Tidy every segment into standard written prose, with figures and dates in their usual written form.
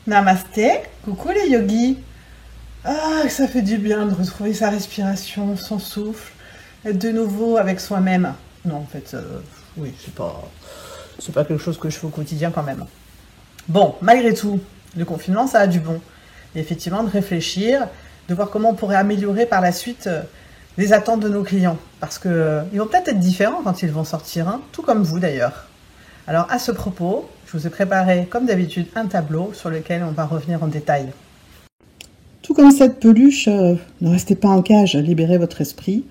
Namasté, coucou les yogis. Ah, ça fait du bien de retrouver sa respiration, son souffle, être de nouveau avec soi-même. Non, en fait, oui, c'est pas quelque chose que je fais au quotidien quand même. Bon, malgré tout, le confinement, ça a du bon. Et effectivement, de réfléchir, de voir comment on pourrait améliorer par la suite les attentes de nos clients. Parce que ils vont peut-être être différents quand ils vont sortir, hein, tout comme vous d'ailleurs. Alors à ce propos, je vous ai préparé comme d'habitude un tableau sur lequel on va revenir en détail. Tout comme cette peluche, ne restez pas en cage, libérez votre esprit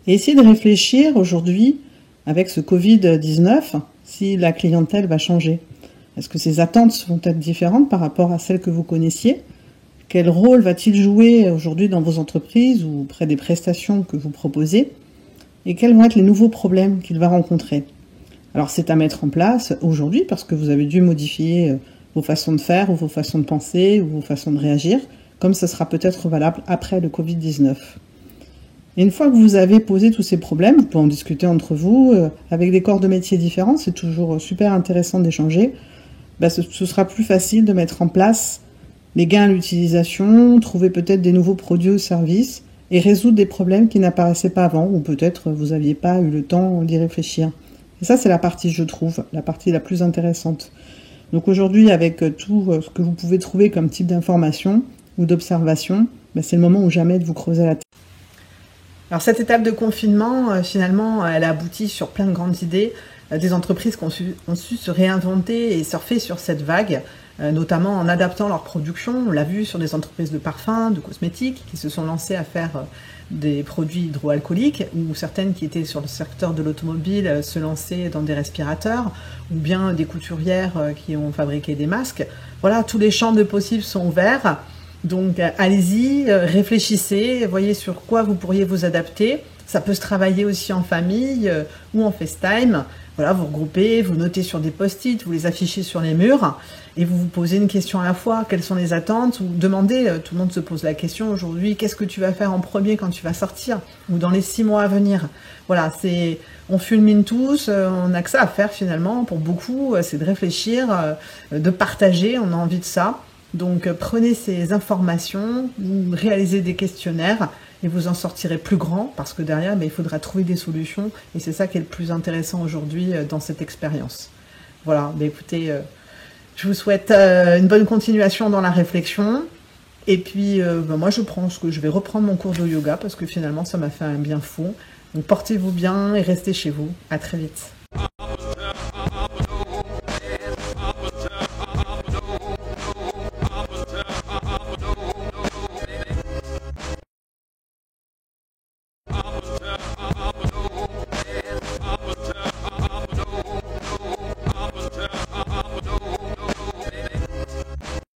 et essayez de réfléchir aujourd'hui, avec ce Covid-19, si la clientèle va changer. Est-ce que ses attentes vont être différentes par rapport à celles que vous connaissiez? Quel rôle va-t-il jouer aujourd'hui dans vos entreprises ou auprès des prestations que vous proposez? Et quels vont être les nouveaux problèmes qu'il va rencontrer? Alors c'est à mettre en place aujourd'hui parce que vous avez dû modifier vos façons de faire ou vos façons de penser ou vos façons de réagir, comme ça sera peut-être valable après le Covid-19. Et une fois que vous avez posé tous ces problèmes, vous pouvez en discuter entre vous, avec des corps de métiers différents, c'est toujours super intéressant d'échanger, ce sera plus facile de mettre en place les gains à l'utilisation, trouver peut-être des nouveaux produits ou services et résoudre des problèmes qui n'apparaissaient pas avant ou peut-être vous n'aviez pas eu le temps d'y réfléchir. Et ça, c'est la partie, je trouve, la partie la plus intéressante. Donc aujourd'hui, avec tout ce que vous pouvez trouver comme type d'information ou d'observation, c'est le moment ou jamais de vous creuser la tête. Alors cette étape de confinement, finalement, elle a abouti sur plein de grandes idées. Des entreprises qui ont su se réinventer et surfer sur cette vague, notamment en adaptant leur production. On l'a vu sur des entreprises de parfums, de cosmétiques, qui se sont lancées à faire des produits hydroalcooliques, ou certaines qui étaient sur le secteur de l'automobile se lançaient dans des respirateurs, ou bien des couturières qui ont fabriqué des masques. Voilà, tous les champs de possibles sont ouverts. Donc allez-y, réfléchissez, voyez sur quoi vous pourriez vous adapter. Ça peut se travailler aussi en famille ou en FaceTime. Voilà, vous regroupez, vous notez sur des post-it, vous les affichez sur les murs et vous vous posez une question à la fois. Quelles sont les attentes? Ou demandez, tout le monde se pose la question aujourd'hui, qu'est-ce que tu vas faire en premier quand tu vas sortir? Ou dans les 6 mois à venir? Voilà, on fulmine tous, on n'a que ça à faire finalement. Pour beaucoup, c'est de réfléchir, de partager, on a envie de ça. Donc prenez ces informations, vous réalisez des questionnaires et vous en sortirez plus grand parce que derrière, il faudra trouver des solutions et c'est ça qui est le plus intéressant aujourd'hui dans cette expérience. Voilà, écoutez, je vous souhaite une bonne continuation dans la réflexion et puis moi je pense que je vais reprendre mon cours de yoga parce que finalement ça m'a fait un bien fou. Donc portez-vous bien et restez chez vous. À très vite.